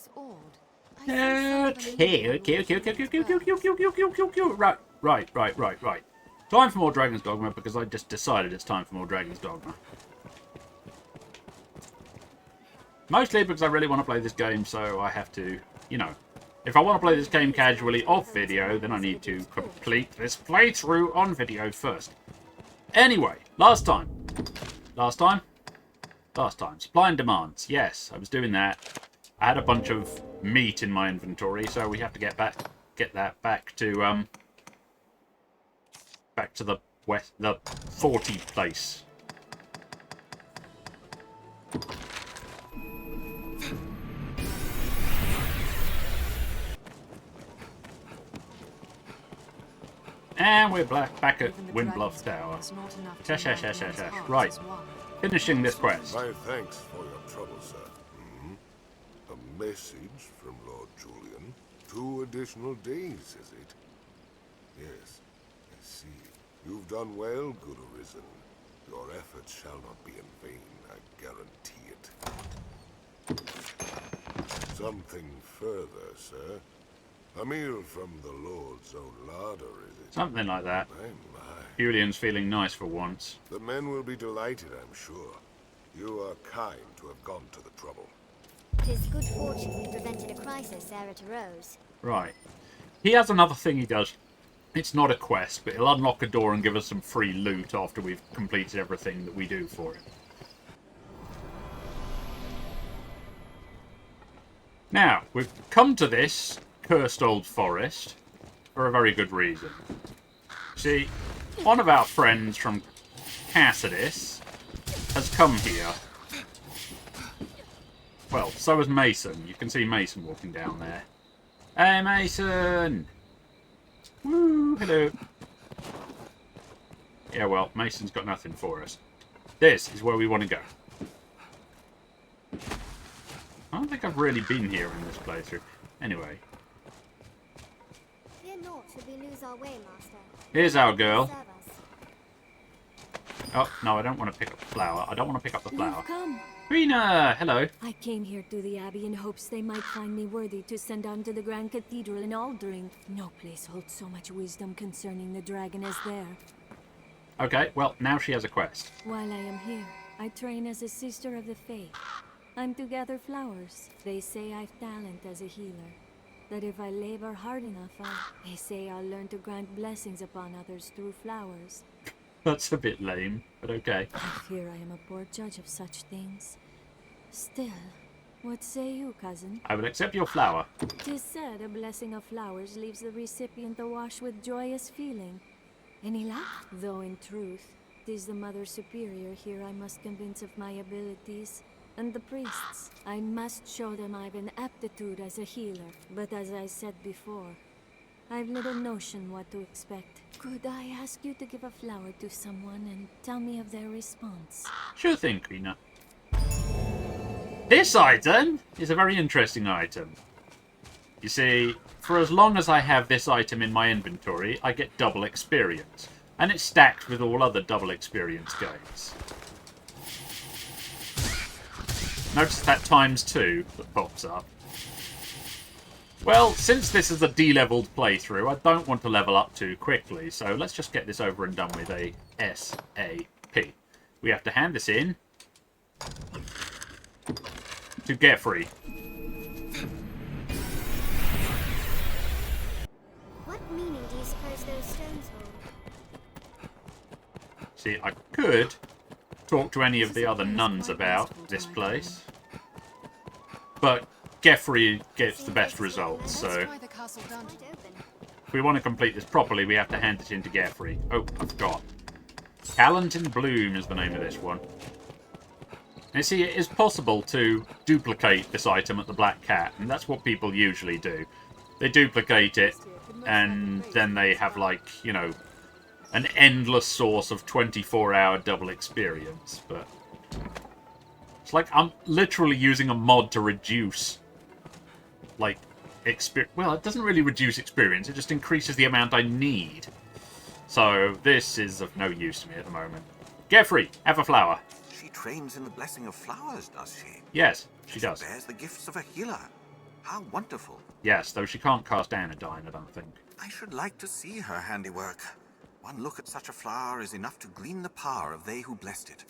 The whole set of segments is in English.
this orb. Okay. Right. Time for more Dragon's Dogma, because I just decided it's time for more Dragon's Dogma. Mostly because I really want to play this game, so I have to, you know. If I want to play this game casually off video, then I need to complete this playthrough on video first. Anyway, last time. Supply and demands. Yes, I was doing that. I had a bunch of meat in my inventory, so we have to get that back to the 40 place. And we're back at Windbluff Tower. Right. Finishing this quest. My thanks for your trouble, sir. A message from Lord Julian. 2 additional days, is it? Yes, I see. You've done well, good Arisen. Your efforts shall not be in vain, I guarantee it. Something further, sir. A meal from the Lord's own larder, is it? Something like that. My. Julian's feeling nice for once. The men will be delighted, I'm sure. You are kind to have gone to the trouble. 'Tis good fortune we prevented a crisis ere it arose. Right. He has another thing he does. It's not a quest, but he'll unlock a door and give us some free loot after we've completed everything that we do for him. Now, we've come to this cursed old forest for a very good reason. See, one of our friends from Cassidus has come here. Well, so has Mason. You can see Mason walking down there. Hey, Mason! Woo, hello. Yeah, well, Mason's got nothing for us. This is where we want to go. I don't think I've really been here in this playthrough. Anyway. Fear not should we lose our way, Master. Here's our girl. Oh, no, I don't want to pick up the flower. I don't want to pick up the flower. You've come. Quina, hello. I came here to the Abbey in hopes they might find me worthy to send on to the Grand Cathedral in Aldering. No place holds so much wisdom concerning the dragon as there. Okay, well, now she has a quest. While I am here, I train as a sister of the faith. I'm to gather flowers. They say I've talent as a healer. That if I labor hard enough, they say I'll learn to grant blessings upon others through flowers. That's a bit lame, but okay. I fear I am a poor judge of such things. Still, what say you, cousin? I will accept your flower. 'Tis said a blessing of flowers leaves the recipient awash with joyous feeling. Any luck? Though in truth, 'tis the Mother Superior here I must convince of my abilities. And the priests, I must show them I've an aptitude as a healer. But as I said before, I've little notion what to expect. Could I ask you to give a flower to someone and tell me of their response? Sure thing, Quina. This item is a very interesting item. You see, for as long as I have this item in my inventory, I get double experience. And it's stacked with all other double experience gains. Notice that ×2 that pops up. Well, since this is a delevelled playthrough, I don't want to level up too quickly, so let's just get this over and done with ASAP. We have to hand this in to Geoffrey. What meaning do you suppose those stones hold? See, I could talk to any of the other nuns about this place, but Geoffrey gets the best results, so if we want to complete this properly, we have to hand it in to Geoffrey. Oh, I forgot. Talent in Bloom is the name of this one. And see, it is possible to duplicate this item at the Black Cat, and that's what people usually do. They duplicate it, and then they have, like, you know, an endless source of 24-hour double experience, but it's like I'm literally using a mod to reduce, like, experience. Well, it doesn't really reduce experience, it just increases the amount I need. So this is of no use to me at the moment. Geoffrey, have a flower. She trains in the blessing of flowers, does she? Yes, she does. Bears the gifts of a healer. How wonderful. Yes, though she can't cast anodyne, I don't think. I should like to see her handiwork. One look at such a flower is enough to glean the power of they who blessed it.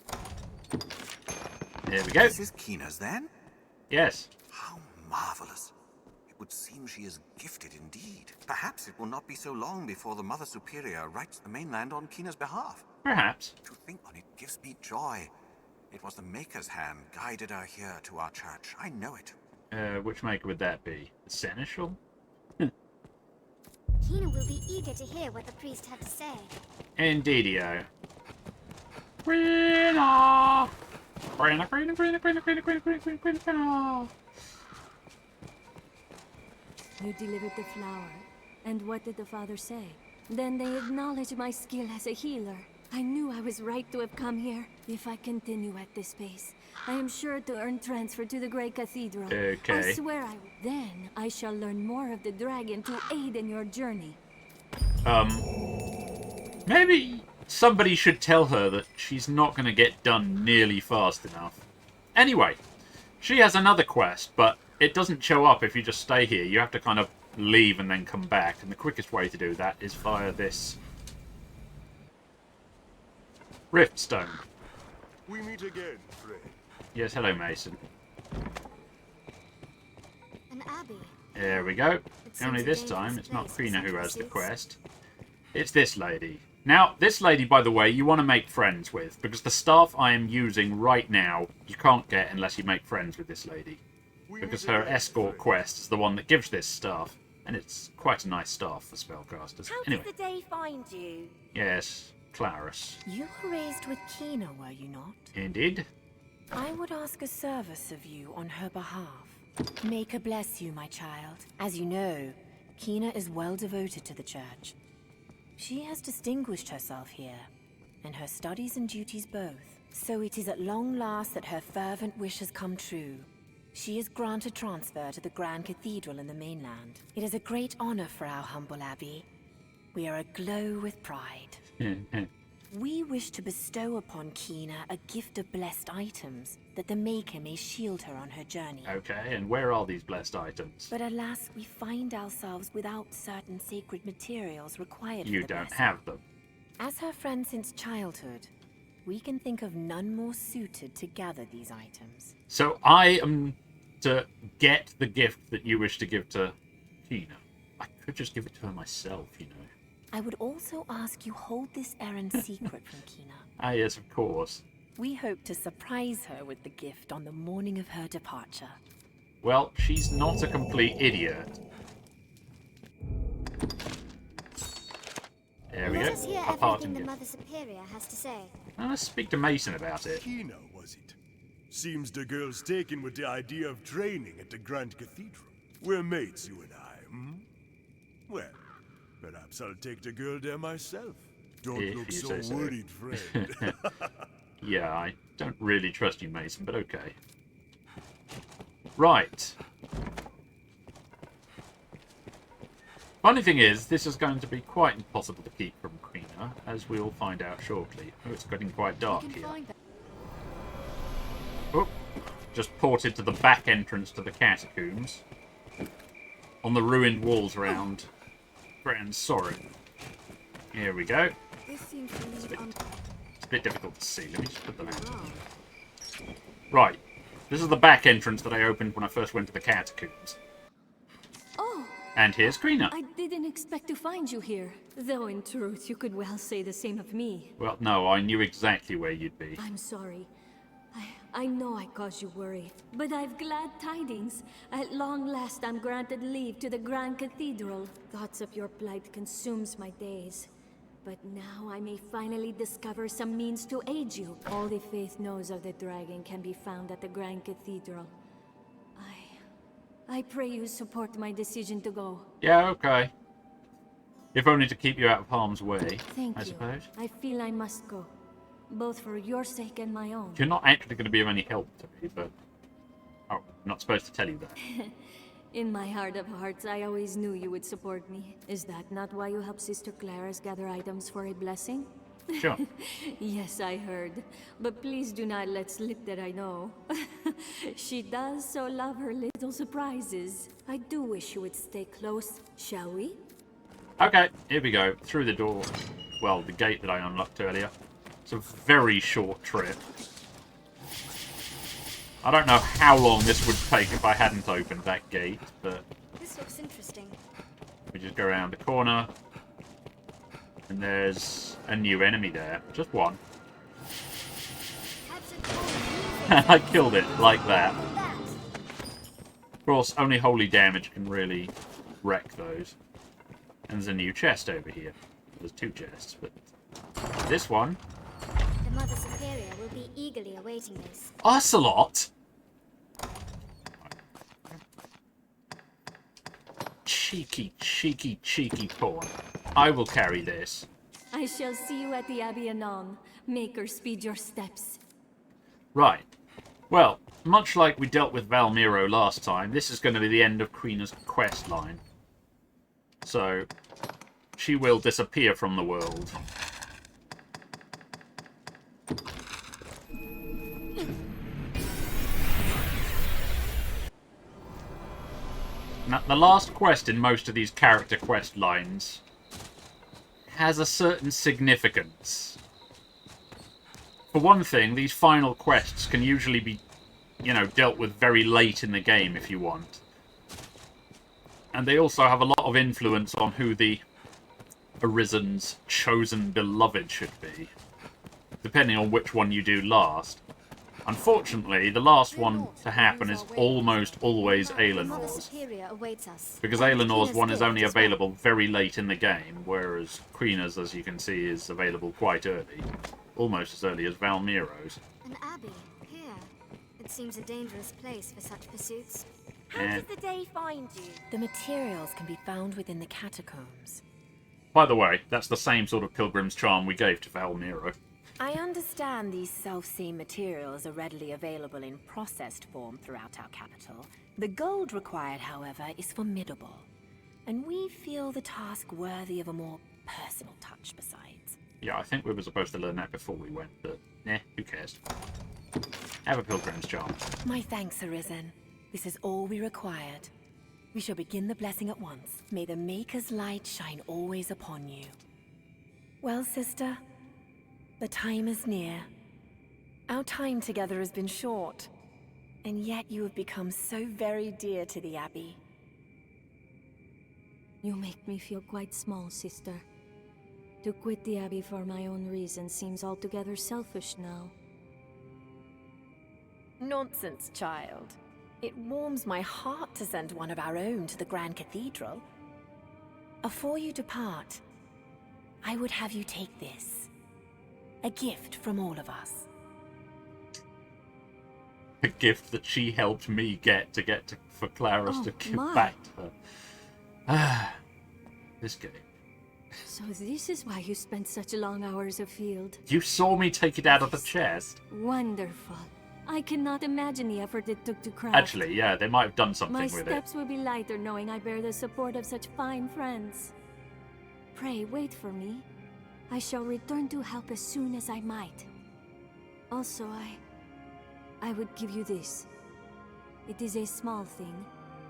There we go. This is Quina's, then? Yes. How marvelous. It would seem she is gifted indeed. Perhaps it will not be so long before the Mother Superior writes the mainland on Quina's behalf. Perhaps. To think on it gives me joy. It was the Maker's hand guided her here to our church. I know it. Which maker would that be? The Seneschal? Quina will be eager to hear what the priest had to say. Indeedio. Quina! Quina, Quina, Quina, Quina, Quina, Quina, Quina, Quina, Quina, Quina. You delivered the flower. And what did the father say? Then they acknowledged my skill as a healer. I knew I was right to have come here. If I continue at this pace, I am sure to earn transfer to the Great Cathedral. Okay. I swear I will. Then I shall learn more of the dragon to aid in your journey. Maybe somebody should tell her that she's not going to get done nearly fast enough. Anyway, she has another quest, but it doesn't show up if you just stay here. You have to kind of leave and then come back, and the quickest way to do that is via this Riftstone. We meet again, friend. Yes, hello, Mason. An abbey. There we go. seems Only a this dangerous time, it's not place for Quina who some has the pursuits. quest. It's this lady. Now, this lady, by the way, you want to make friends with, because the staff I am using right now, you can't get unless you make friends with this lady. Because her escort quest is the one that gives this staff, and it's quite a nice staff for spellcasters. How Anyway, did the day find you? yes, Claris. You were raised with Quina, were you not? Indeed. I would ask a service of you on her behalf. Make her bless you, my child. As you know, Quina is well devoted to the church. She has distinguished herself here, in her studies and duties both. So it is at long last that her fervent wish has come true. She is granted transfer to the Grand Cathedral in the mainland. It is a great honor for our humble abbey. We are aglow with pride. We wish to bestow upon Quina a gift of blessed items, that the Maker may shield her on her journey. Okay, and where are these blessed items? But alas, we find ourselves without certain sacred materials required You for the don't blessing. have them. As her friend since childhood, we can think of none more suited to gather these items. So I am to get the gift that you wish to give to Quina. I could just give it to her myself, you know. I would also ask you hold this errand secret from Quina. Ah, yes, of course. We hope to surprise her with the gift on the morning of her departure. Well, she's not a complete idiot. There we Let go. us hear A parting everything the gift. Mother Superior has to say. Now, let's speak to Mason about it. Quina, was it? Seems the girl's taken with the idea of training at the Grand Cathedral. We're mates, you and I, hmm? Well, perhaps I'll take the girl there myself. Don't If look you so say so. worried, friend. Yeah, I don't really trust you, Mason, but okay. Right. Funny thing is, this is going to be quite impossible to keep from Quina, as we'll find out shortly. Oh, it's getting quite dark here. Oh, just ported to the back entrance to the catacombs. On the ruined walls around Grand Sorin. Here we go. This seems to lead on. It's a bit difficult to see. Let me just put the lantern on. Right. This is the back entrance that I opened when I first went to the catacombs. Oh, And here's Quina. I didn't expect to find you here. Though in truth, you could well say the same of me. Well, no, I knew exactly where you'd be. I'm sorry. I know I caused you worry, but I've glad tidings. At long last, I'm granted leave to the Grand Cathedral. Thoughts of your plight consumes my days. But now I may finally discover some means to aid you. All the faith knows of the dragon can be found at the Grand Cathedral. I pray you support my decision to go. Yeah, okay. If only to keep you out of harm's way, Thank I you. suppose. I feel I must go. Both for your sake and my own. You're not actually going to be of any help to me, but... Oh, I'm not supposed to tell you that. In my heart of hearts, I always knew you would support me. Is that not why you helped Sister Claris gather items for a blessing? Sure. Yes, I heard. But please do not let slip that I know. She does so love her little surprises. I do wish you would stay close, shall we? Okay, here we go. Through the door. Well, the gate that I unlocked earlier. It's a very short trip. I don't know how long this would take if I hadn't opened that gate, but... This looks interesting. We just go around the corner. And there's a new enemy there. Just one. And I killed it like that. Of course, only holy damage can really wreck those. And there's a new chest over here. There's two chests, but this one... The Mother Superior will be eagerly awaiting this. Ocelot? Cheeky, cheeky, cheeky pawn. I will carry this. I shall see you at the Abbey anon. Make her speed your steps. Right. Well, much like we dealt with Valmiro last time, this is going to be the end of Quina's quest line. So, she will disappear from the world. Now, the last quest in most of these character quest lines has a certain significance. For one thing, these final quests can usually be, you know, dealt with very late in the game if you want. And they also have a lot of influence on who the Arisen's chosen beloved should be, depending on which one you do last. Unfortunately, the last one to happen is almost always Aelenor's, because Aelenor's one is only available very late in the game, whereas Quina's, as you can see, is available quite early, almost as early as Valmiro's. An abbey here. It seems a dangerous place for such pursuits. How did the day find you? The materials can be found within the catacombs. By the way, that's the same sort of pilgrim's charm we gave to Valmiro. I understand these self-same materials are readily available in processed form throughout our capital. The gold required, however, is formidable, and we feel the task worthy of a more personal touch besides. Yeah, I think we were supposed to learn that before we went, but who cares? Have a pilgrim's charm. My thanks, Arisen. This is all we required. We shall begin the blessing at once. May the Maker's light shine always upon you. Well, sister, the time is near. Our time together has been short, and yet you have become so very dear to the Abbey. You make me feel quite small, sister. To quit the Abbey for my own reasons seems altogether selfish now. Nonsense, child. It warms my heart to send one of our own to the Grand Cathedral. Afore you depart, I would have you take this. A gift from all of us. A gift that she helped me get for Claris to give back to her. Ah, this game. So this is why you spent such long hours afield. You saw me take it out of the chest. Wonderful. I cannot imagine the effort it took to craft. Actually, yeah, they might have done something My with it. steps will be lighter knowing I bear the support of such fine friends. Pray, wait for me. I shall return to help as soon as I might. Also, I would give you this. It is a small thing,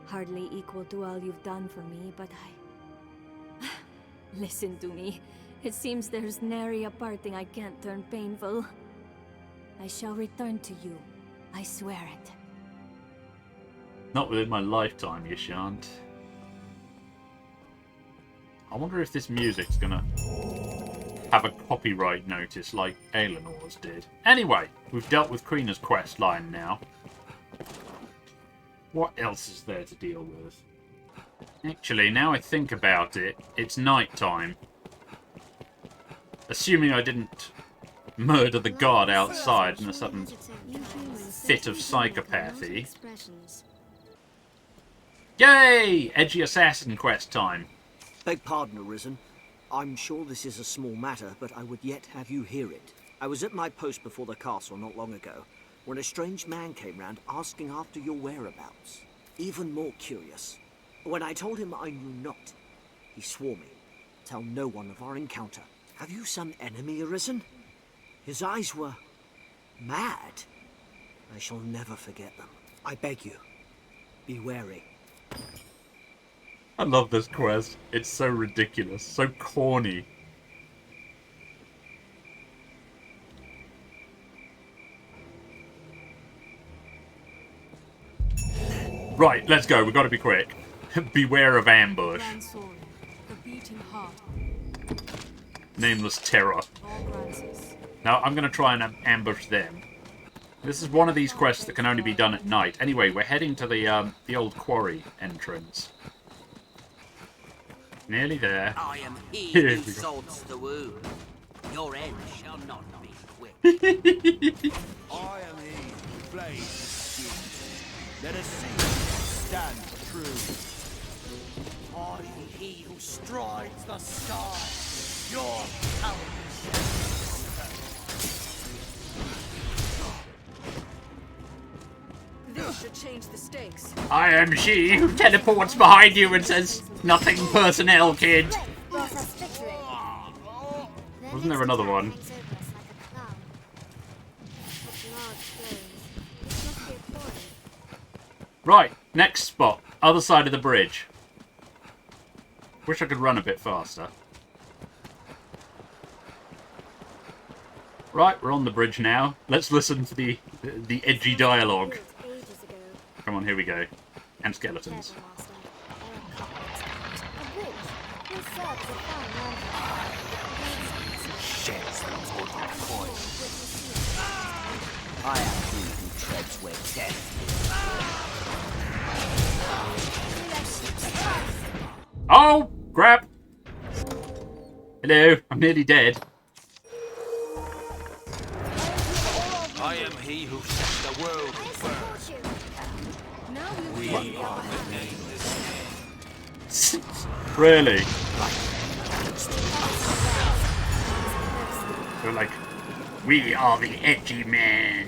hardly equal to all you've done for me, but Listen to me. It seems there's nary a parting I can't turn painful. I shall return to you. I swear it. Not within my lifetime, you shan't. I wonder if this music's gonna have a copyright notice like Aelenor's did. Anyway, we've dealt with Quina's quest line now. What else is there to deal with? Actually, now I think about it, it's night time. Assuming I didn't murder the guard outside in a sudden fit of psychopathy. Yay! Edgy assassin quest time. Beg pardon, Arisen. I'm sure this is a small matter, but I would yet have you hear it. I was at my post before the castle not long ago, when a strange man came round asking after your whereabouts. Even more curious. When I told him I knew not, he swore me, tell no one of our encounter. Have you some enemy arisen? His eyes were mad. I shall never forget them. I beg you, be wary. I love this quest. It's so ridiculous, so corny. Right, let's go. We've got to be quick. Beware of ambush. Nameless terror. Now, I'm going to try and ambush them. This is one of these quests that can only be done at night. Anyway, we're heading to the old quarry entrance. Nearly there. I am he Here who we go. salts the wound. Your end shall not be quick. I am he who plays the steel. Let us see. Stand true. I am he who strides the sky. Your cowardice. This should change the stakes. I am she who teleports behind you and says, "Nothing personnel, kid." Wasn't there another one? Right, next spot. Other side of the bridge. Wish I could run a bit faster. Right, we're on the bridge now. Let's listen to the edgy dialogue. Come on, here we go. And skeletons. I am he who treads where death is. Oh, crap! Hello, I'm nearly dead. I am he who sets the world burn. We are the nameless men. Really? They're like, we are the edgy men.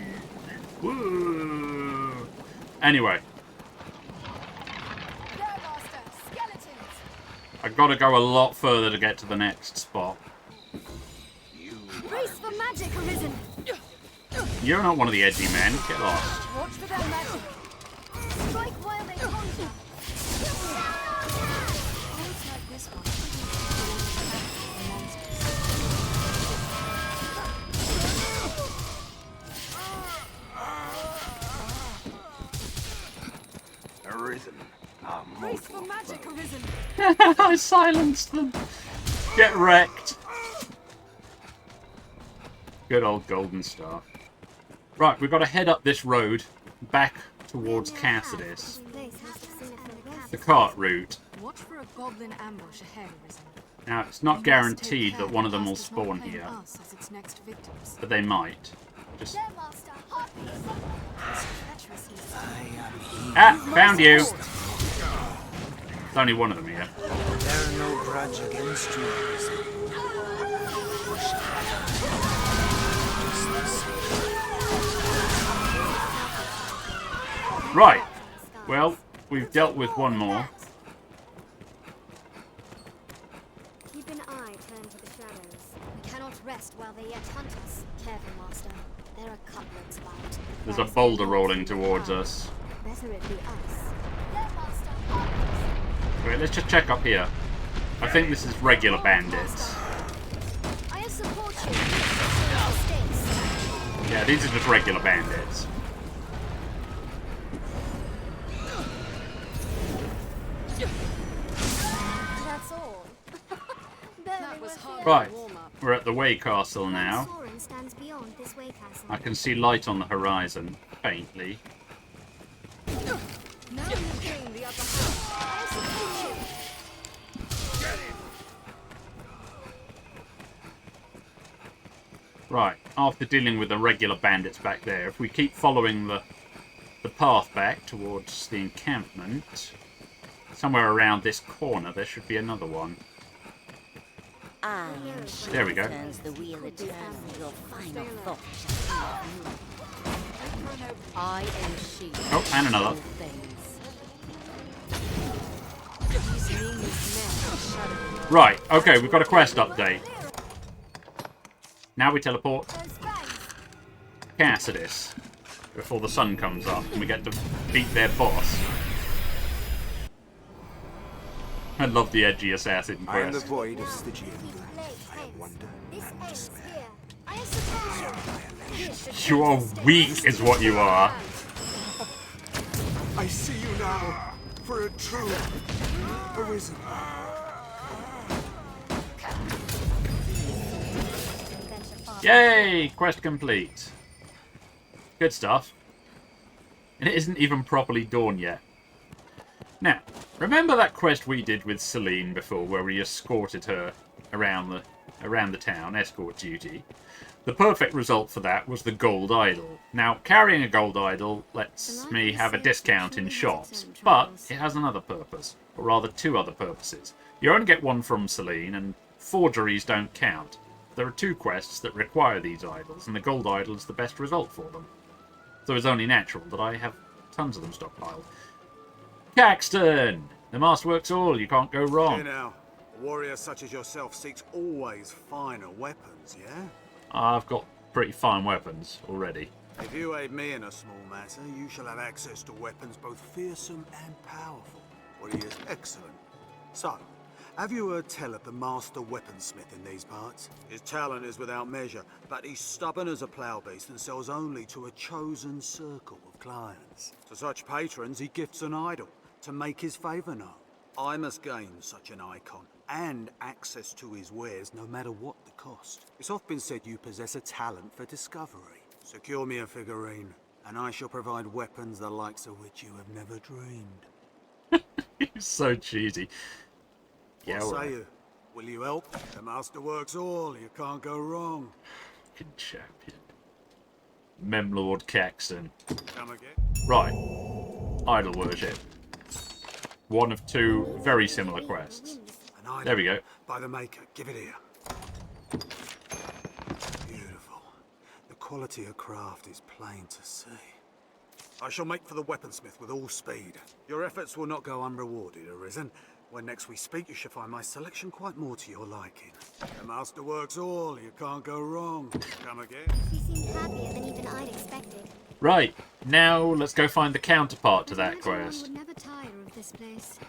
Woo! Anyway. I've got to go a lot further to get to the next spot. Brace for magic arisen. You're not one of the edgy men. Get lost. Watch for their magic. Strike while they conquer. Looks like this one. Arisen. Brace for magic arisen. I silenced them. Get wrecked. Good old golden star. Right, we've got to head up this road back towards Cassidus. The cart route. Watch for a goblin ambush ahead, arisen. Now, it's not guaranteed that one of them will spawn here, but they might. Just... Ah! Found you! There's only one of them here. There are no grudge against you. Right. Well, we've dealt with one more. Keep an eye turned to the shadows. We cannot rest while they yet hunt us. Careful, Master. There are couplets about. There's a boulder rolling towards us. Better it be us. Wait, let's just check up here. I think this is regular bandits. I support you. Yeah, these are just regular bandits. That's all. That was hard. Right, we're at the Way Castle now. Soren stands beyond this way castle. I can see light on the horizon, faintly. Now you gain the upper hand. I support you. Right, after dealing with the regular bandits back there, if we keep following the path back towards the encampment, somewhere around this corner there should be another one. There we go. Turns the wheel eternal, your final thought shall be of me. I am she. Oh, and another. Right, okay, we've got a quest update. Now we teleport Cassidus before the sun comes up and we get to beat their boss. I love the edgy assassin I am the quest. void of Stygian blood. I am wonder and despair. You are weak is what you are. I see you now, for a true Arisen. Yay! Quest complete. Good stuff. And it isn't even properly dawn yet. Now, remember that quest we did with Selene before, where we escorted her around the town, escort duty? The perfect result for that was the gold idol. Now, carrying a gold idol lets me have a discount in shops, but it has another purpose, or rather two other purposes. You only get one from Selene, and forgeries don't count. There are two quests that require these idols, and the gold idol is the best result for them. So it's only natural that I have tons of them stockpiled. Caxton! The masterwork's all, you can't go wrong. Here now, a warrior such as yourself seeks always finer weapons, yeah? I've got pretty fine weapons already. If you aid me in a small matter, you shall have access to weapons both fearsome and powerful. What is excellent. So, have you heard tell of the master weaponsmith in these parts? His talent is without measure, but he's stubborn as a plough beast and sells only to a chosen circle of clients. To such patrons, he gifts an idol to make his favour known. I must gain such an icon and access to his wares no matter what the cost. It's often been said you possess a talent for discovery. Secure me a figurine, and I shall provide weapons the likes of which you have never dreamed. He's so cheesy. Yeah, What say you? Will you help? The master works all, you can't go wrong. Fucking champion. Memlord Caxton. Come again? Right. Idol worship. One of two very similar quests. An idol There we go. by the maker. Give it here. Beautiful. The quality of craft is plain to see. I shall make for the weaponsmith with all speed. Your efforts will not go unrewarded, Arisen. When next we speak, you shall find my selection quite more to your liking. The master works all, you can't go wrong. Come again? She seemed happier than even I'd expected. Right. Now let's go find the counterpart to that Imagine one quest. would never tire of this place.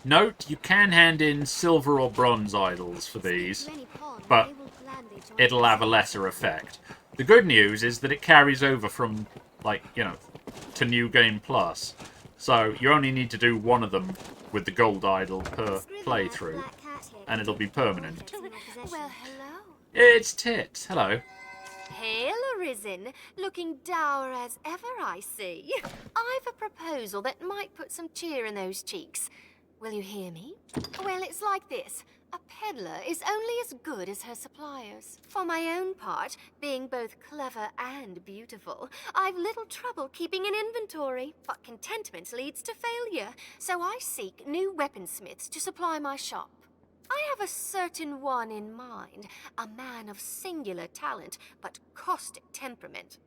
Note, you can hand in silver or bronze idols for these, To any pond, but they will gladly join it'll have a lesser effect. The good news is that it carries over from, like, you know, to New Game Plus. So you only need to do one of them with the gold idol per playthrough, and it'll be permanent. Well, hello. It's Tit. Hello. Hail, Arisen. Looking dour as ever, I see. I've a proposal that might put some cheer in those cheeks. Will you hear me? Well, it's like this. A peddler is only as good as her suppliers. For my own part, being both clever and beautiful, I've little trouble keeping an inventory, but contentment leads to failure, so I seek new weaponsmiths to supply my shop. I have a certain one in mind, a man of singular talent, but caustic temperament.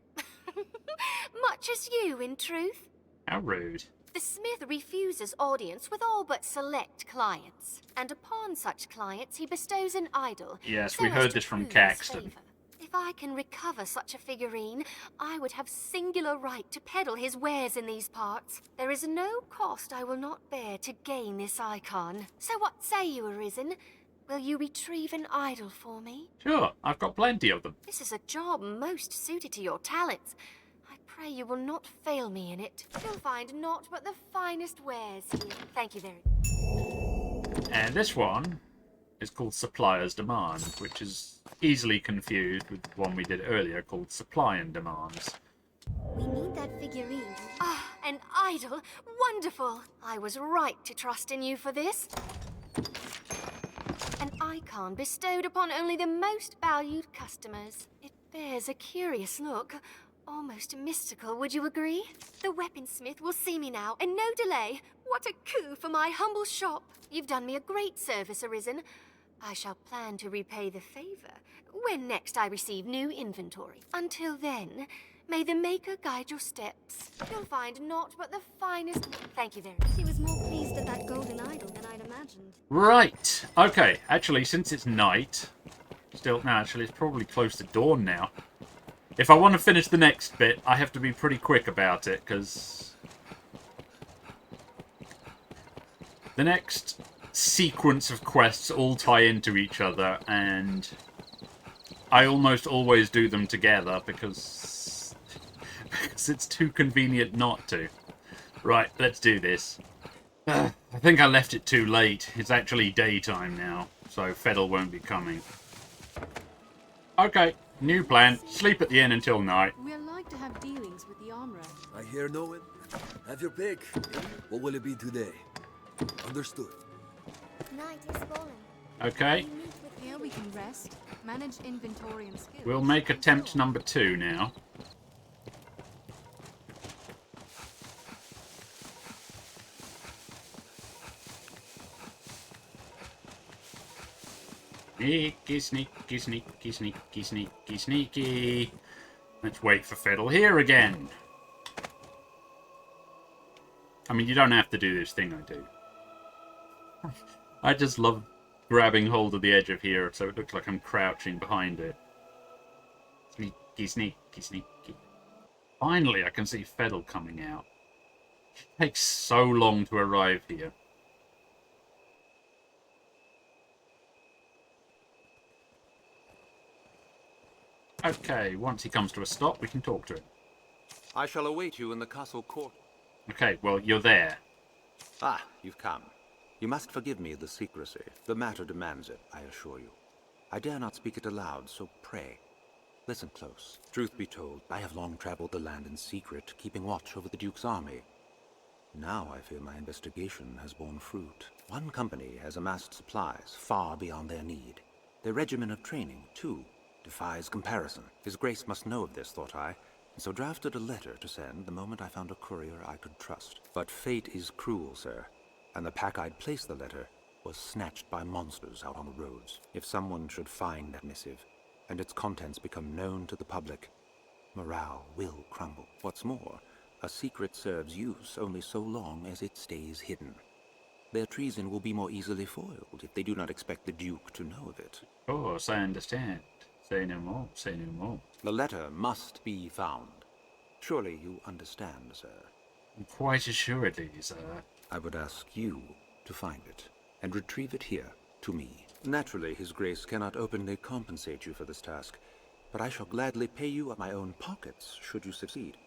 Much as you, in truth. How rude. The smith refuses audience with all but select clients, and upon such clients he bestows an idol. Yes, so we as heard to this from prove his Caxton. favour. If I can recover such a figurine, I would have singular right to peddle his wares in these parts. There is no cost I will not bear to gain this icon. So what say you, Arisen? Will you retrieve an idol for me? Sure, I've got plenty of them. This is a job most suited to your talents. I pray you will not fail me in it. You'll find naught but the finest wares here. Thank you very much. And this one is called Supplier's Demand, which is easily confused with the one we did earlier called Supply and Demands. We need that figurine. Ah, an idol! Wonderful! I was right to trust in you for this. An icon bestowed upon only the most valued customers. It bears a curious look. Almost mystical, would you agree? The weaponsmith will see me now, and no delay. What a coup for my humble shop. You've done me a great service, Arisen. I shall plan to repay the favor when next I receive new inventory. Until then, may the Maker guide your steps. You'll find naught but the finest... Thank you very much. She was more pleased at that golden idol than I'd imagined. Right. Okay, actually, since it's night, Still, no, actually, it's probably close to dawn now. If I want to finish the next bit, I have to be pretty quick about it, because the next sequence of quests all tie into each other, and I almost always do them together, because it's too convenient not to. Right, let's do this. I think I left it too late. It's actually daytime now, so Fedel won't be coming. Okay, new plan. Sleep at the inn until night. We're like to have dealings with the armorer. I hear no one. Have your pick. What will it be today? Understood. Night is falling. Okay. Here we can rest, manage inventory and skills. We'll make attempt number 2 now. Sneaky, sneaky, sneaky, sneaky, sneaky, sneaky. Let's wait for Fedel here again. I mean, you don't have to do this thing I do. I just love grabbing hold of the edge of here so it looks like I'm crouching behind it. Sneaky, sneaky, sneaky. Finally, I can see Fedel coming out. It takes so long to arrive here. Okay, once he comes to a stop, we can talk to him. I shall await you in the castle court. Okay, well, you're there. Ah, you've come. You must forgive me the secrecy. The matter demands it, I assure you. I dare not speak it aloud, so pray, listen close. Truth be told, I have long traveled the land in secret, keeping watch over the Duke's army. Now I fear my investigation has borne fruit. One company has amassed supplies far beyond their need. Their regimen of training, too, defies comparison. His Grace must know of this, thought I, and so drafted a letter to send the moment I found a courier I could trust. But fate is cruel, sir, and the pack I'd placed the letter was snatched by monsters out on the roads. If someone should find that missive, and its contents become known to the public, morale will crumble. What's more, a secret serves use only so long as it stays hidden. Their treason will be more easily foiled if they do not expect the Duke to know of it. Of course, I understand. Say no more, say no more. The letter must be found. Surely you understand, sir. Quite assuredly, sir. I would ask you to find it, and retrieve it here, to me. Naturally, His Grace cannot openly compensate you for this task, but I shall gladly pay you out my own pockets, should you succeed.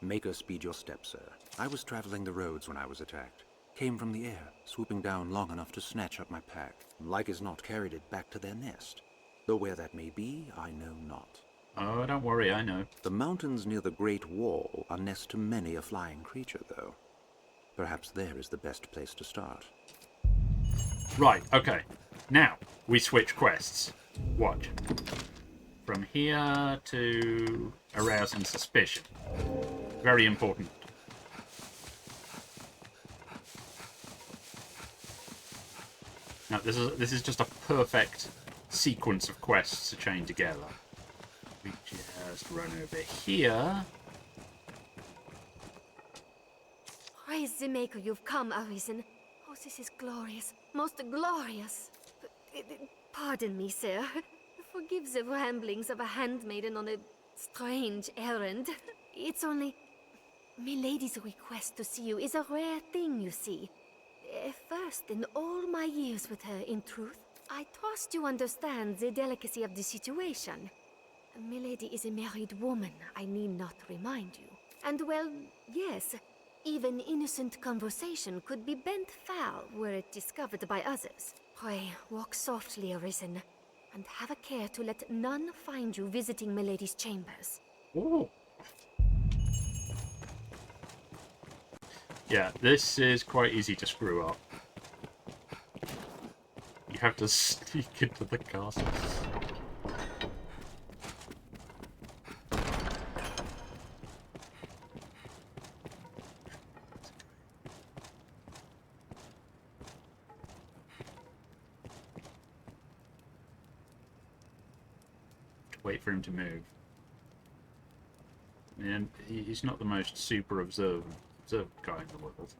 Make us speed your steps, sir. I was traveling the roads when I was attacked. Came from the air, swooping down long enough to snatch up my pack. Like as not carried it back to their nest. Though where that may be, I know not. Oh, don't worry, I know. The mountains near the Great Wall are nest to many a flying creature, though. Perhaps there is the best place to start. Right, okay. Now, we switch quests. Watch. From here to Arousing Suspicion. Very important. Now, this is just a perfect sequence of quests to chain together. We just run over here. Praise the Maker, you've come, Arisen. Oh, this is glorious. Most glorious. Pardon me, sir. Forgive the ramblings of a handmaiden on a strange errand. It's only... Milady's request to see you is a rare thing, you see. First in all my years with her, in truth, I trust you understand the delicacy of the situation. Milady is a married woman, I need not remind you. And well, yes, even innocent conversation could be bent foul were it discovered by others. Pray, walk softly, Arisen, and have a care to let none find you visiting Milady's chambers. Ooh. Yeah, this is quite easy to screw up. You have to sneak into the castle. Wait for him to move. And he's not the most super observant guy in the world.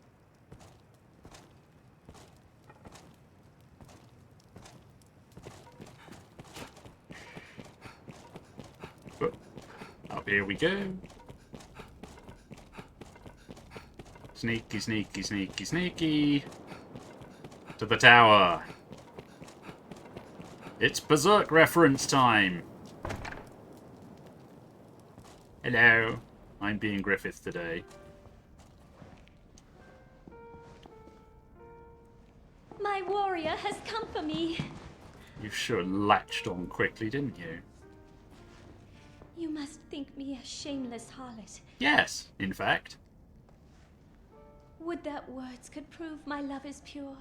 Here we go. Sneaky, sneaky, sneaky, sneaky. To the tower. It's Berserk reference time. Hello. I'm being Griffith today. My warrior has come for me. You sure latched on quickly, didn't you? You must think me a shameless harlot. Yes, in fact. Would that words could prove my love is pure?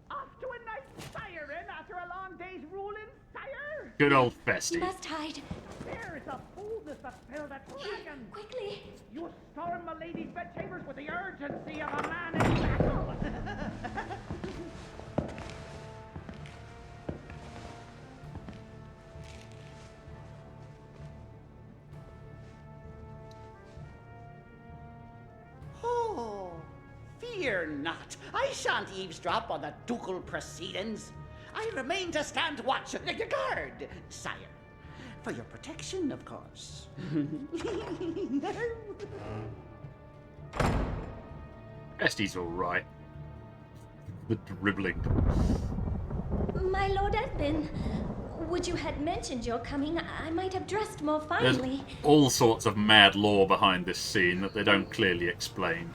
Off to a nice siren after a long day's ruling, sire! Good old Festy. Must hide. There is a boldness that filled a dragon! Quickly! You storm my lady's bedchambers with the urgency of a man in battle! Oh, fear not. I shan't eavesdrop on the ducal proceedings. I remain to stand watch, guard, sire. For your protection, of course. Festy's alright. The dribbling. My Lord Edmund, would you had mentioned your coming, I might have dressed more finely. There's all sorts of mad lore behind this scene that they don't clearly explain.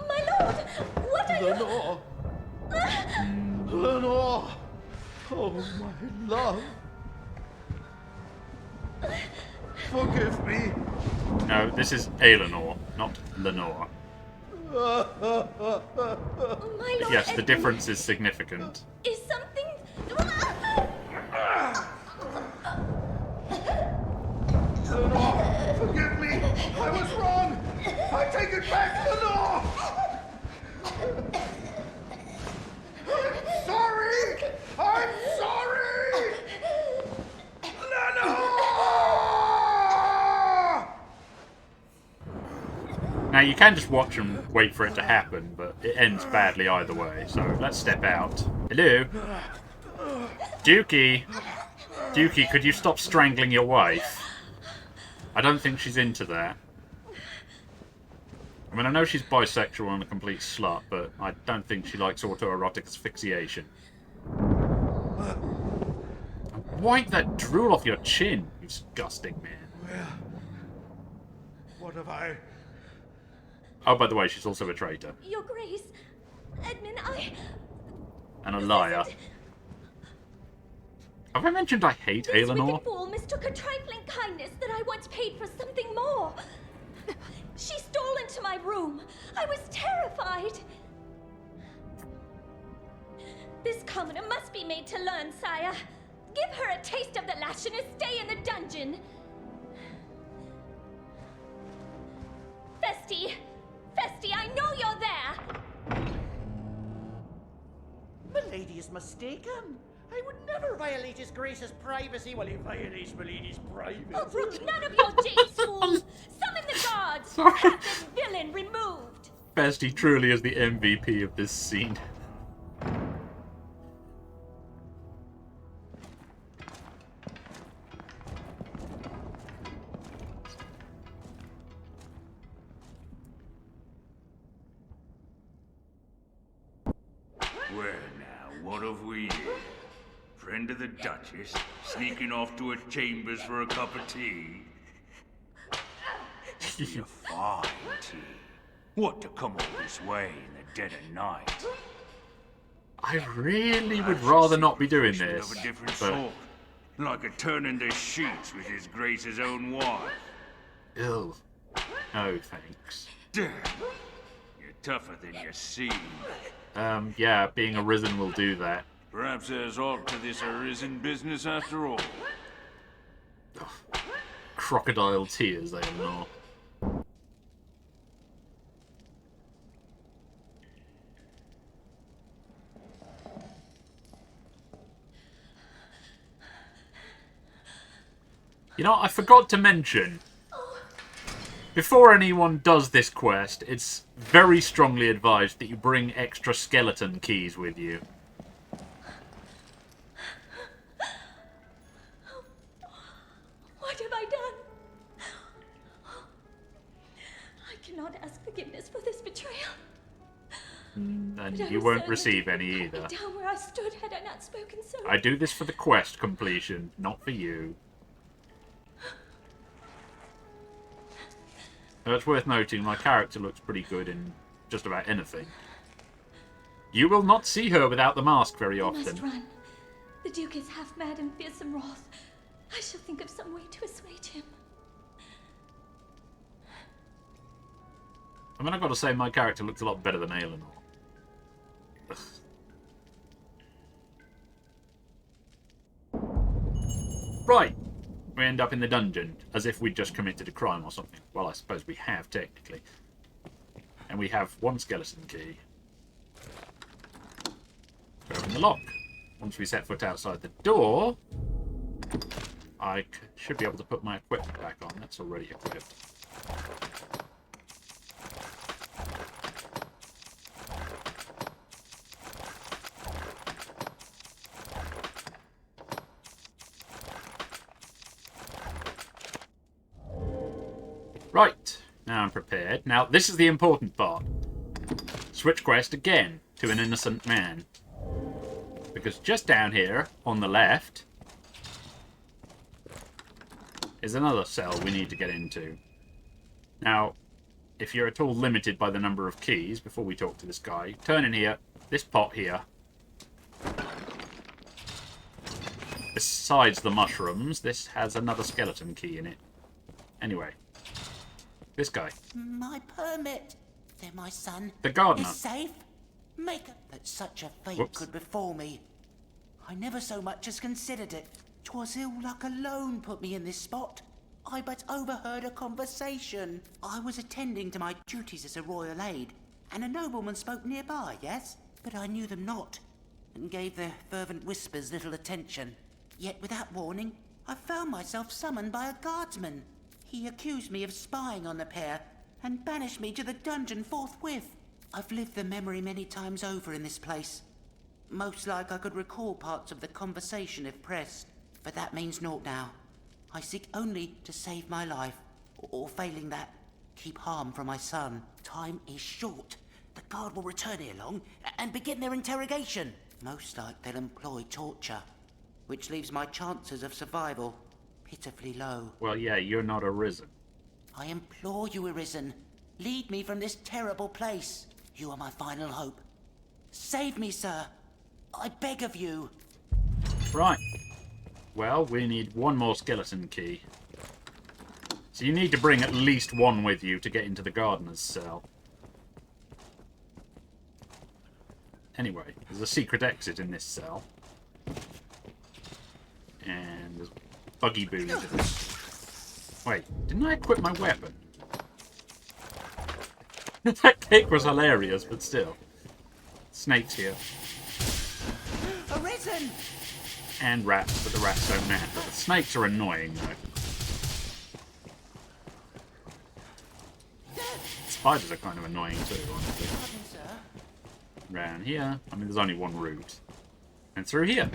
My Lord, what are Lenore! Lenore! Oh, my love! Forgive me! No, this is Aelinor, not Lenore. My Lord Yes, the Edmund, difference is significant. is something... Lenore, forgive me! I was wrong! I take it back, Lenore! I'm sorry! I'm sorry! Lenore! Now, you can just watch and wait for it to happen, but it ends badly either way, so let's step out. Hello? Dukey! Dukey, could you stop strangling your wife? I don't think she's into that. I mean, I know she's bisexual and a complete slut, but I don't think she likes autoerotic asphyxiation. Wipe that drool off your chin, you disgusting man. Well, what have I... Oh, by the way, she's also a traitor. Your Grace, Edmund, And a liar. Have I mentioned I hate This Aelinor? wicked fool mistook a trifling kindness that I once paid for something more. She stole into my room. I was terrified. This commoner must be made to learn, sire. Give her a taste of the lash and a stay in the dungeon. Festy! Festy, I know you're there! Milady is mistaken. I would never violate his grace's privacy while he violates Milady's privacy. Oh, brook none of your jades, fool! Summon the guards! Have this villain removed! Festy truly is the MVP of this scene. Well now, what have we here? Friend of the Duchess, sneaking off to her chambers for a cup of tea? Be a fine tea. What to come all this way in the dead of night? I really would rather not be doing Of this, a different but... sort. Like a turning the sheets with his grace's own wife. Ew. No, thanks. Damn. You're tougher than you seem. Yeah, being arisen will do that. Perhaps there's aught to this arisen business after all. Crocodile tears, Aelinor. You know, I forgot to mention, before anyone does this quest, it's very strongly advised that you bring extra skeleton keys with you. cannot ask forgiveness for this betrayal. And But I you was won't certain receive it would any cut me either. down where I stood had I not spoken so. I do this for the quest completion, not for you. Though it's worth noting, my character looks pretty good in just about anything. You will not see her without the mask very I often. must run. The Duke is half mad and fearsome wrath. I shall think of some way to assuage him. I mean, I've got to say, my character looks a lot better than Eleanor. Ugh. Right. We end up in the dungeon, as if we'd just committed a crime or something. Well, I suppose we have, technically. And we have one skeleton key. To open the lock. Once we set foot outside the door, I should be able to put my equipment back on. That's already equipped. Right, now I'm prepared. Now, this is the important part. Switch quest again to an innocent man. Because just down here, on the left, is another cell we need to get into. Now, if you're at all limited by the number of keys, before we talk to this guy, turn in here, this pot here. Besides the mushrooms, this has another skeleton key in it. Anyway. This guy. My permit. They're my son. The gardener. Is safe. Make up that such a fate Whoops. could befall me. I never so much as considered it. 'Twas ill luck alone put me in this spot. I but overheard a conversation. I was attending to my duties as a royal aide, and a nobleman spoke nearby, yes? But I knew them not, and gave their fervent whispers little attention. Yet without warning, I found myself summoned by a guardsman. He accused me of spying on the pair, and banished me to the dungeon forthwith. I've lived the memory many times over in this place. Most like I could recall parts of the conversation if pressed, but that means naught now. I seek only to save my life, or failing that, keep harm from my son. Time is short. The guard will return ere long, and begin their interrogation. Most like they'll employ torture, which leaves my chances of survival pitifully low. Well, yeah, you're not Arisen. I implore you, Arisen, lead me from this terrible place. You are my final hope. Save me, sir. I beg of you. Right. Well, we need one more skeleton key. So you need to bring at least one with you to get into the gardener's cell. Anyway, there's a secret exit in this cell. And there's buggy boos in it. Wait, didn't I equip my weapon? That cake was hilarious, but still. Snakes here. Arisen! And rats, but the rats don't matter. The snakes are annoying, though. Spiders are kind of annoying, too, honestly. Round here. I mean, there's only one route. And through here.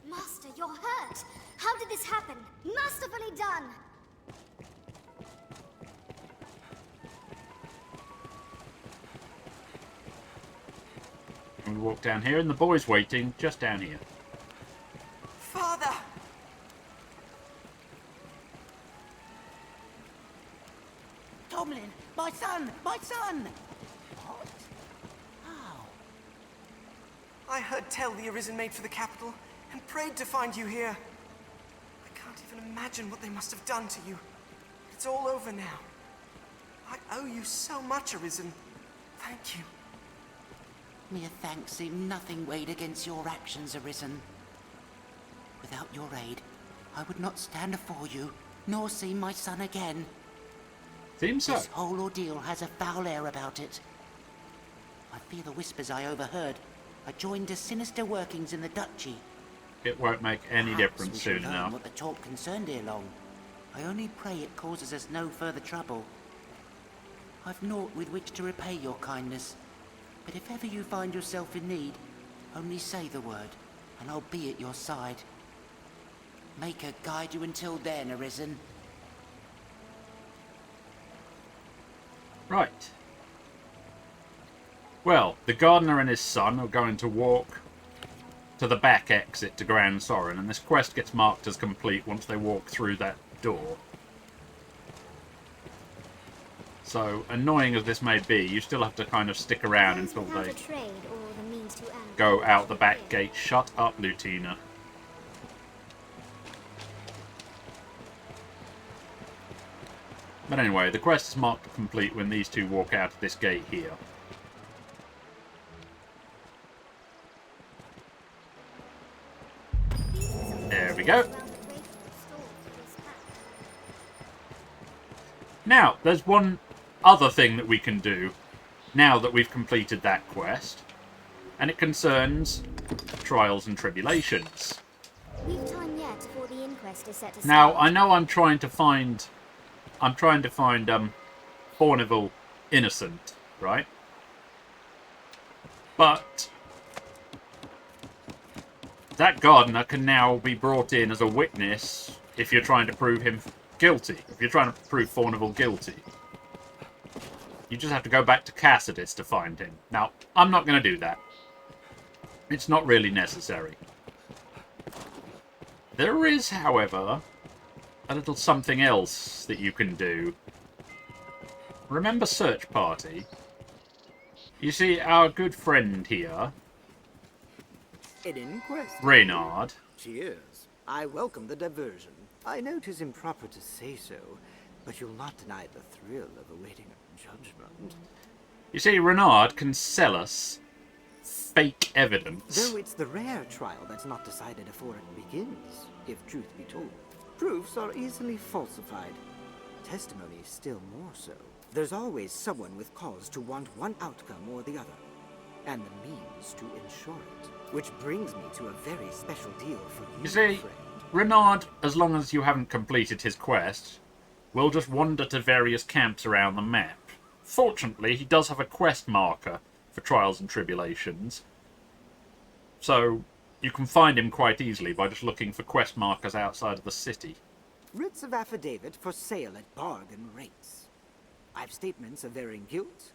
Master, you're hurt. How did this happen? Masterfully done. And we walk down here, and the boy's waiting just down here. Father! Tomlin! My son! My son! What? How? I heard tell the Arisen made for the capital, and prayed to find you here. I can't even imagine what they must have done to you. It's all over now. I owe you so much, Arisen. Thank you. Mere thanks seem nothing weighed against your actions, Arisen. Without your aid, I would not stand afore you, nor see my son again. Seems so. This whole ordeal has a foul air about it. I fear the whispers I overheard are joined to sinister workings in the duchy. It won't make any difference we shall soon learn enough. what the talk concerned ere long. I only pray it causes us no further trouble. I've naught with which to repay your kindness, but if ever you find yourself in need, only say the word, and I'll be at your side. Make her guide you until then, Arisen. Right. Well, the gardener and his son are going to walk to the back exit to Grand Sorin, and this quest gets marked as complete once they walk through that door. So, annoying as this may be, you still have to kind of stick around until they go out the back gate. Shut up, Lutina. But anyway, the quest is marked complete when these two walk out of this gate here. There we go. Now, there's one other thing that we can do now that we've completed that quest, and it concerns Trials and Tribulations. We've time yet before the inquest is set to Now, start. I know I'm trying to find Bourneville innocent, right? But that gardener can now be brought in as a witness if you're trying to prove him guilty. If you're trying to prove Bourneville guilty. You just have to go back to Cassidus to find him. Now, I'm not going to do that. It's not really necessary. There is, however, a little something else that you can do. Remember Search Party? You see, our good friend here, An inquest? Reynard. Cheers. I welcome the diversion. I know 'tis improper to say so, but you'll not deny the thrill of awaiting a judgment. You see, Reynard can sell us fake evidence. Though it's the rare trial that's not decided before it begins, if truth be told. Proofs are easily falsified. Testimony still more so. There's always someone with cause to want one outcome or the other, and the means to ensure it. Which brings me to a very special deal for you, You see, friend. Reynard, as long as you haven't completed his quest, will just wander to various camps around the map. Fortunately, he does have a quest marker for Trials and Tribulations, so you can find him quite easily by just looking for quest markers outside of the city. Writs of affidavit for sale at bargain rates. I've statements of varying guilt,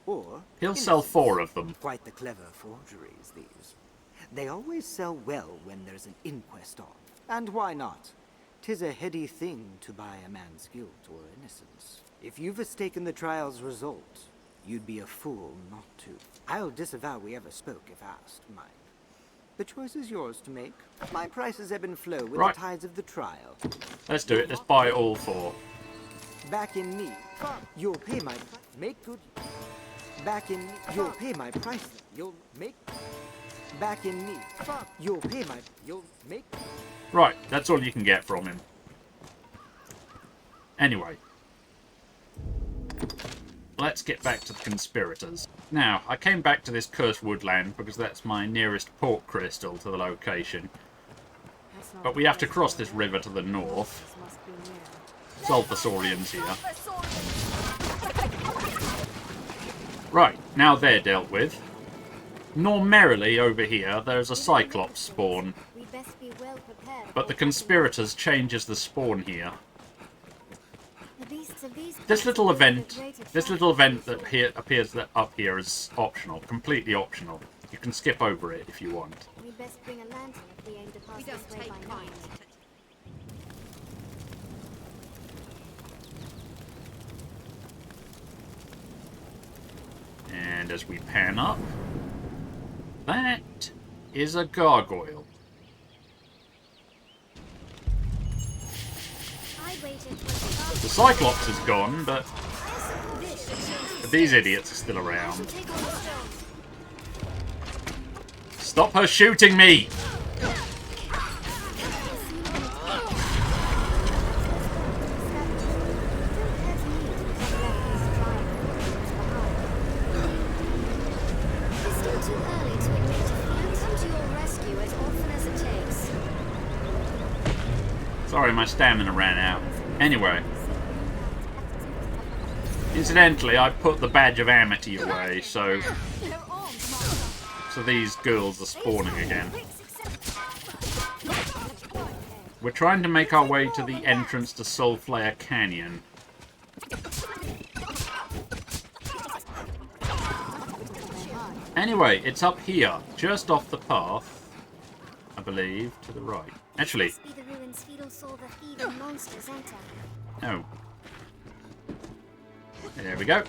or He'll sell 4 of them. Quite the clever forgeries, these. They always sell well when there's an inquest on. And why not? 'Tis a heady thing to buy a man's guilt or innocence. If you've mistaken the trial's result, you'd be a fool not to. I'll disavow we ever spoke if asked, mind. The choice is yours to make. My prices ebb and flow with Right. the tides of the trial. Let's do it. Let's buy all 4. Back in me, you'll pay my make good. Back in me, you'll pay my price. You'll make. Back in me, you'll pay my. You'll make. Right, that's all you can get from him. Anyway. Let's get back to the Conspirators. Now, I came back to this cursed woodland because that's my nearest port crystal to the location. But we have to cross this river to the north. Sulfusaurians here. Right, now they're dealt with. Normally over here, there's a Cyclops spawn. We'd best be well prepared. But the Conspirators changes the spawn here. The beasts of these This little event that here appears up here is optional, completely optional. You can skip over it if you want. We'd best bring a lantern if we aim to pass this way by night. And as we pan up, that is a gargoyle. The Cyclops is gone, but these idiots are still around. Stop her shooting me! Sorry, my stamina ran out. Anyway. Incidentally, I put the badge of amity away, so these girls are spawning again. We're trying to make our way to the entrance to Soulflayer Canyon. Anyway, it's up here, just off the path, I believe, to the right. Actually, oh. There we go.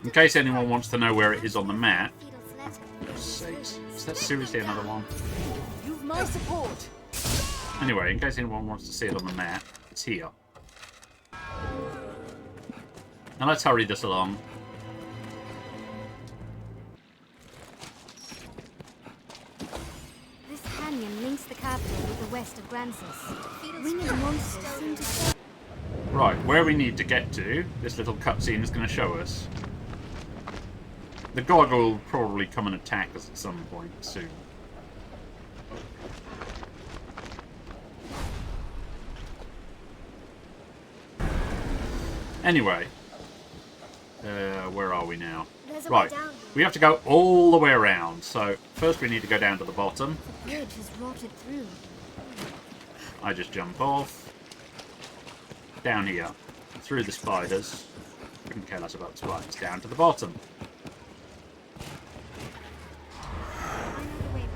In case anyone wants to know where it is on the map. Is that seriously another one? You've my support. Anyway, in case anyone wants to see it on the map, it's here. Now let's hurry this along. This canyon links the capital with the west of Grancis. Winged monsters seem to stay. Right, where we need to get to, this little cutscene is going to show us. The Gargoyle will probably come and attack us at some point soon. Anyway, where are we now? Right, we have to go all the way around. So first we need to go down to the bottom. The bridge has rotted through. I just jump off. Down here, through the spiders. Couldn't care less about the spiders. Down to the bottom.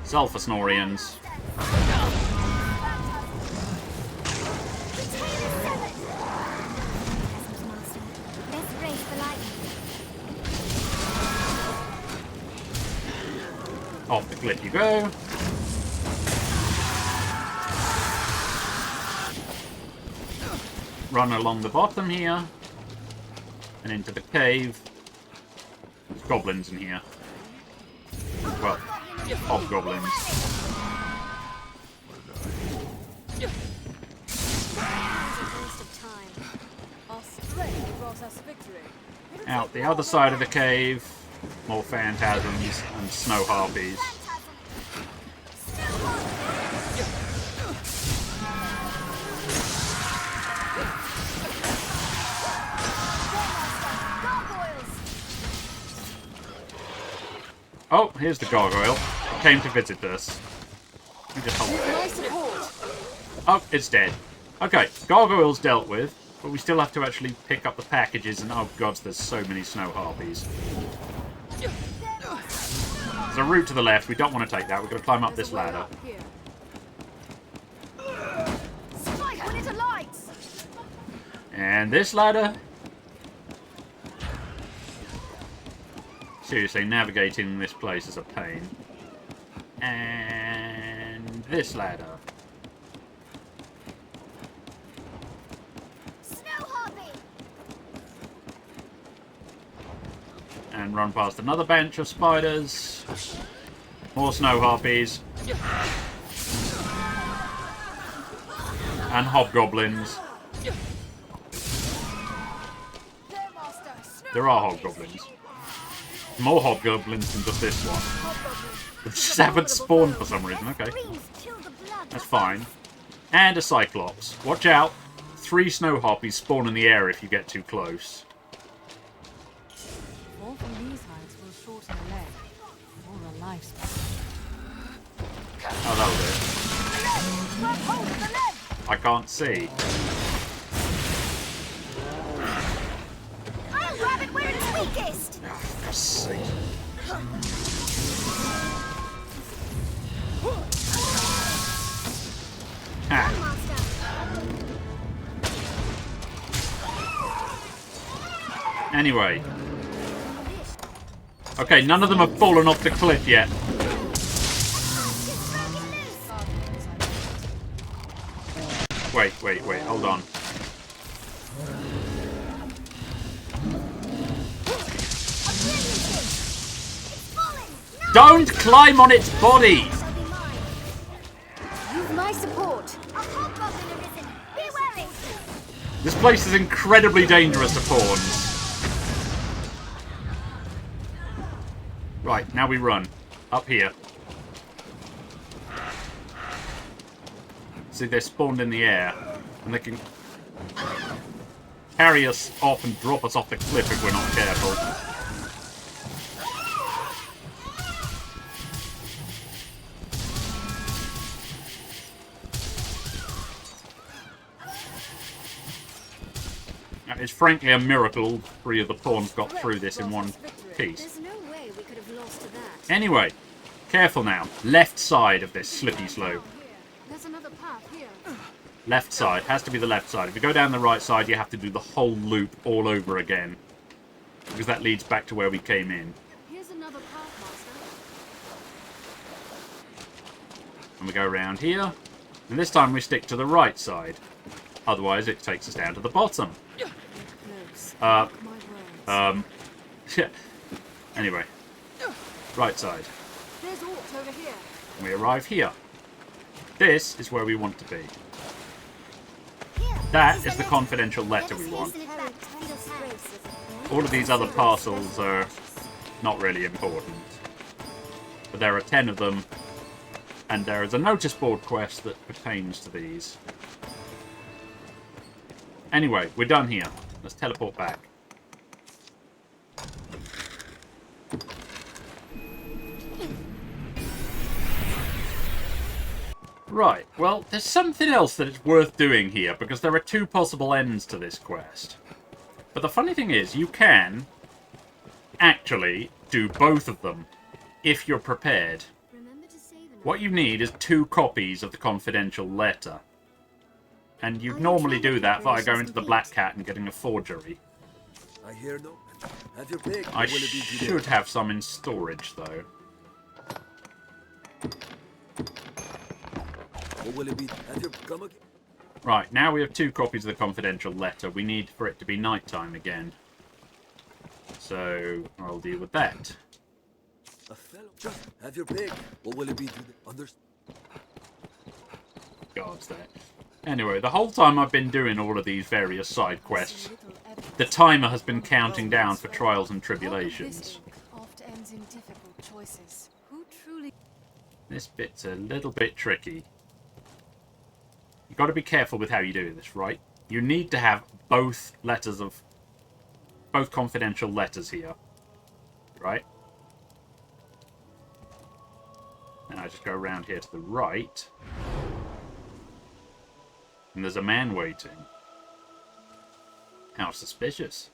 Sulphur Snorians. Off the cliff you go. Run along the bottom here. And into the cave. There's goblins in here. Well, hobgoblins. Out the other side of the cave, more phantasms and snow harpies. Oh, here's the gargoyle. It came to visit us. Let me just hold it. Oh, it's dead. Okay, gargoyle's dealt with, but we still have to actually pick up the packages, and oh god, there's so many snow harpies. There's a route to the left. We don't want to take that. We're going to climb up this ladder. And this ladder. Seriously, navigating this place is a pain. And this ladder. And run past another bench of spiders. More snow harpies. And hobgoblins. There are hobgoblins. More hobgoblins than just this one. They just haven't spawned for some reason. Okay. That's fine. And a cyclops. Watch out. 3 snow harpies spawn in the air if you get too close. Fall from these heights will shorten a leg or a lifespan. Oh, that'll do it. I can't see. I'll grab it where it's weakest. Oh, for God's sake. Ah. Anyway. Okay, none of them have fallen off the cliff yet. Wait, hold on. Don't climb on its body! You've my support. This place is incredibly dangerous to pawns. Right, now we run. Up here. See, they're spawned in the air. And they can carry us off and drop us off the cliff if we're not careful. It's frankly a miracle all 3 of the pawns got through this in one piece. There's no way we could have lost to that. Anyway, careful now. Left side of this slippy slope. There's another path here. Left side. Has to be the left side. If you go down the right side, you have to do the whole loop all over again. Because that leads back to where we came in. Here's another path, Master. And we go around here. And this time we stick to the right side. Otherwise, it takes us down to the bottom. Anyway. Right side. There's Ort over here. And we arrive here. This is where we want to be. That is the confidential letter we want. All of these other parcels are not really important. But there are 10 of them. And there is a notice board quest that pertains to these. Anyway, we're done here. Let's teleport back. Right, well, there's something else that is worth doing here, because there are 2 possible ends to this quest. But the funny thing is, you can actually do both of them if you're prepared. What you need is 2 copies of the confidential letter. And you'd normally do that via going to the Black Cat and getting a forgery. I hear no. Have your pick. I should have some in storage, though. What will it be? Have your come again? Right, now we have 2 copies of the confidential letter. We need for it to be nighttime again. So, I'll deal with that. A fellow, just have your pick. What will it be? God's that. Anyway, the whole time I've been doing all of these various side quests, the timer has been counting down for Trials and Tribulations. This bit's a little bit tricky. You've got to be careful with how you do this, right? You need to have both confidential letters here, right? And I just go around here to the right. And there's a man waiting. How suspicious.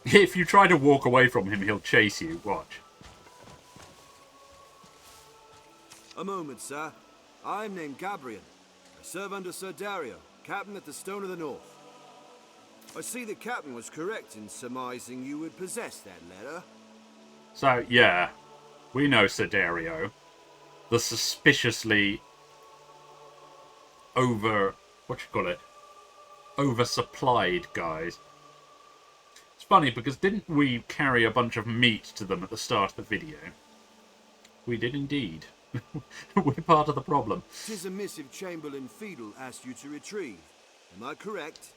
If you try to walk away from him, he'll chase you. Watch. A moment, sir. I'm named Gabriel. I serve under Sir Dario, captain at the Stone of the North. I see the captain was correct in surmising you would possess that letter. So, yeah. We know Sir Dario. The suspiciously oversupplied guys. It's funny because didn't we carry a bunch of meat to them at the start of the video? We did indeed. We're part of the problem. 'Tis a missive Chamberlain Fiedel asked you to retrieve. Am I correct?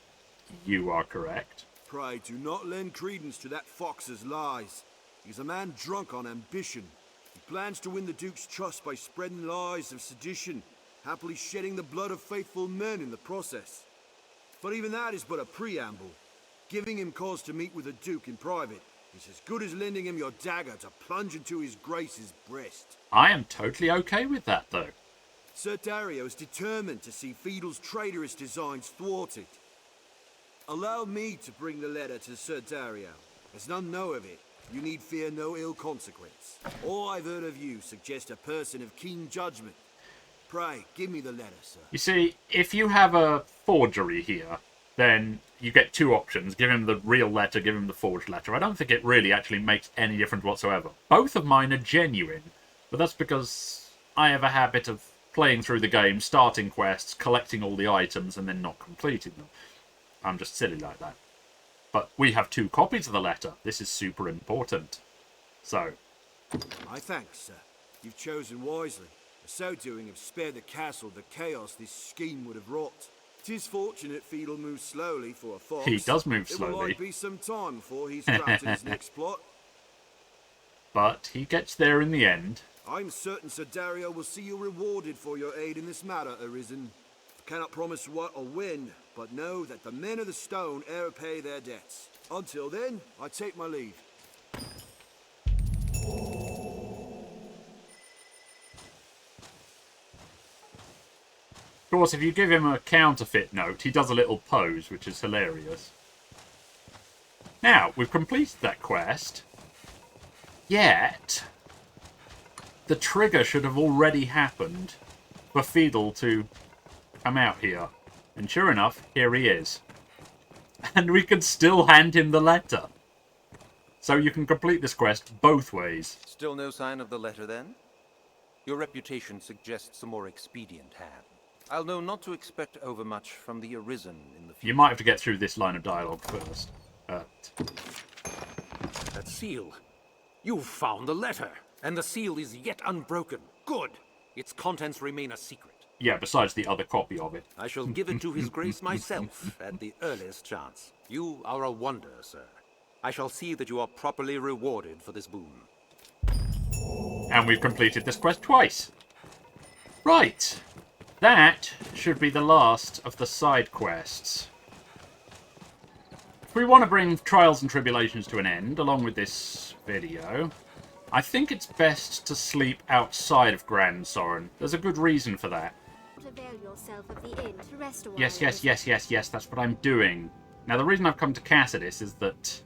You are correct. Pray do not lend credence to that fox's lies. He's a man drunk on ambition. He plans to win the Duke's trust by spreading lies of sedition, happily shedding the blood of faithful men in the process. But even that is but a preamble. Giving him cause to meet with the Duke in private is as good as lending him your dagger to plunge into his grace's breast. I am totally okay with that, though. Sir Dario is determined to see Fiedel's traitorous designs thwarted. Allow me to bring the letter to Sir Dario. As none know of it, you need fear no ill consequence. All I've heard of you suggests a person of keen judgment. Pray, give me the letter, sir. You see, if you have a forgery here, then you get 2 options. Give him the real letter, give him the forged letter. I don't think it really actually makes any difference whatsoever. Both of mine are genuine, but that's because I have a habit of playing through the game, starting quests, collecting all the items, and then not completing them. I'm just silly like that. But we have 2 copies of the letter. This is super important. So. My thanks, sir. You've chosen wisely. For so doing, have spared the castle the chaos this scheme would have wrought. 'Tis fortunate Fiedel moves slowly for a fox. He does move It will slowly. likely be some time before he's crafted his next plot. But he gets there in the end. I'm certain Sir Dario will see you rewarded for your aid in this matter, Arisen. Cannot promise what or when, but know that the men of the stone e'er pay their debts. Until then, I take my leave. Of course, if you give him a counterfeit note, he does a little pose, which is hilarious. Now, we've completed that quest. Yet, the trigger should have already happened for Fiedel to come out here. And sure enough, here he is. And we can still hand him the letter. So you can complete this quest both ways. Still no sign of the letter, then? Your reputation suggests a more expedient hand. I'll know not to expect overmuch from the Arisen in the future. You might have to get through this line of dialogue first. That seal. You found the letter. And the seal is yet unbroken. Good. Its contents remain a secret. Yeah, besides the other copy of it. I shall give it to His Grace myself at the earliest chance. You are a wonder, sir. I shall see that you are properly rewarded for this boon. And we've completed this quest twice. Right. That should be the last of the side quests. If we want to bring Trials and Tribulations to an end, along with this video, I think it's best to sleep outside of Grand Soren. There's a good reason for that. Avail yourself of the inn to rest a while. Yes, that's what I'm doing. Now, the reason I've come to Cassidus is that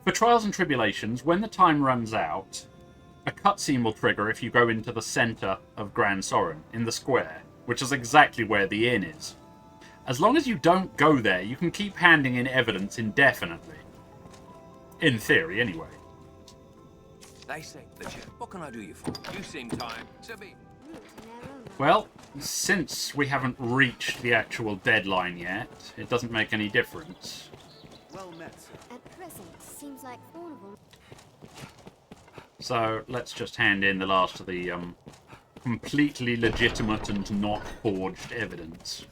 for Trials and Tribulations, when the time runs out, a cutscene will trigger if you go into the centre of Grand Soren, in the square, which is exactly where the inn is. As long as you don't go there, you can keep handing in evidence indefinitely. In theory, anyway. They say, Legit, what can I do you for? You seem tired. Well, since we haven't reached the actual deadline yet, it doesn't make any difference. Well met. At present, seems like Thornable. So let's just hand in the last of the completely legitimate and not forged evidence.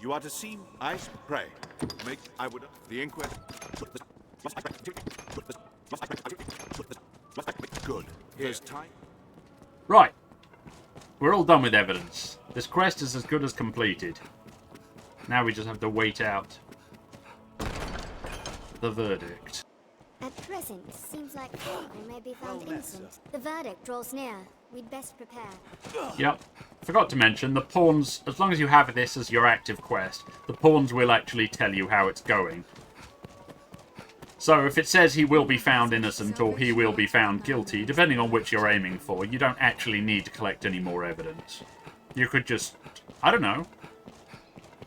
You are to see, I pray. Make, I would, the inquest. Good. Here's time. Right. We're all done with evidence. This quest is as good as completed. Now we just have to wait out the verdict. At present, seems like Thornable may be found innocent. The verdict draws near. We'd best prepare. Yep. Forgot to mention, the pawns, as long as you have this as your active quest, the pawns will actually tell you how it's going. So if it says he will be found innocent or he will be found guilty, depending on which you're aiming for, you don't actually need to collect any more evidence. You could just, I don't know,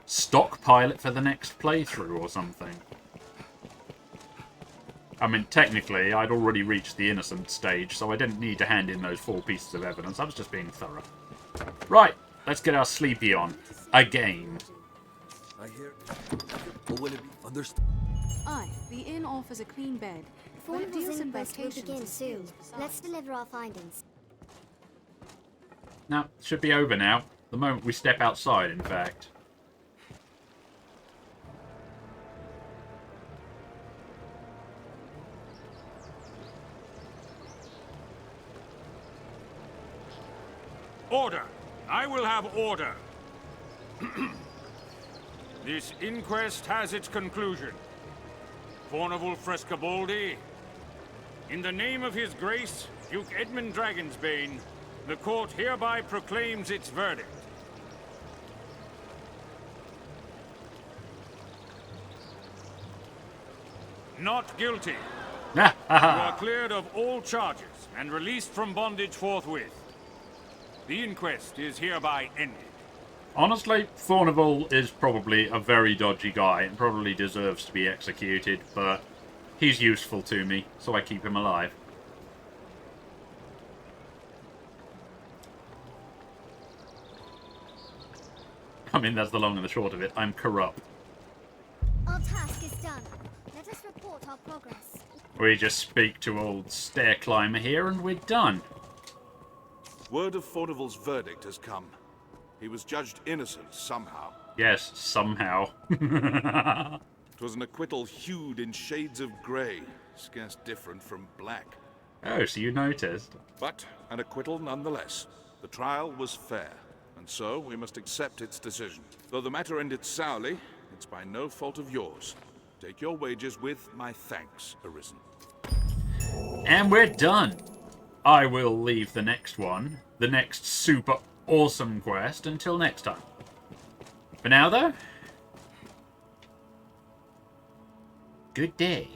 stockpile it for the next playthrough or something. I mean, technically, I'd already reached the innocent stage, so I didn't need to hand in those 4 pieces of evidence. I was just being thorough. Right, let's get our sleepy on. Again. I hear. Or will it be understood? Aye, the inn offers a clean bed. Thornable's inquest will begin soon. Let's deliver our findings. Now, it should be over now. The moment we step outside, in fact. Order! I will have order! This inquest has its conclusion. Fornival Frescobaldi, in the name of His Grace, Duke Edmund Dragonsbane, the court hereby proclaims its verdict. Not guilty. You are cleared of all charges and released from bondage forthwith. The inquest is hereby ended. Honestly, Fornival is probably a very dodgy guy and probably deserves to be executed, but he's useful to me, so I keep him alive. I mean, that's the long and the short of it. I'm corrupt. Our task is done. Let us report our progress. We just speak to old stair climber here and we're done. Word of Fornival's verdict has come. He was judged innocent somehow. Yes, somehow. 'Twas an acquittal hued in shades of grey, scarce different from black. Oh, so you noticed. But an acquittal nonetheless. The trial was fair, and so we must accept its decision. Though the matter ended sourly, it's by no fault of yours. Take your wages with my thanks, Arisen. And we're done. I will leave the next one, the next super awesome quest, until next time. For now, though, good day.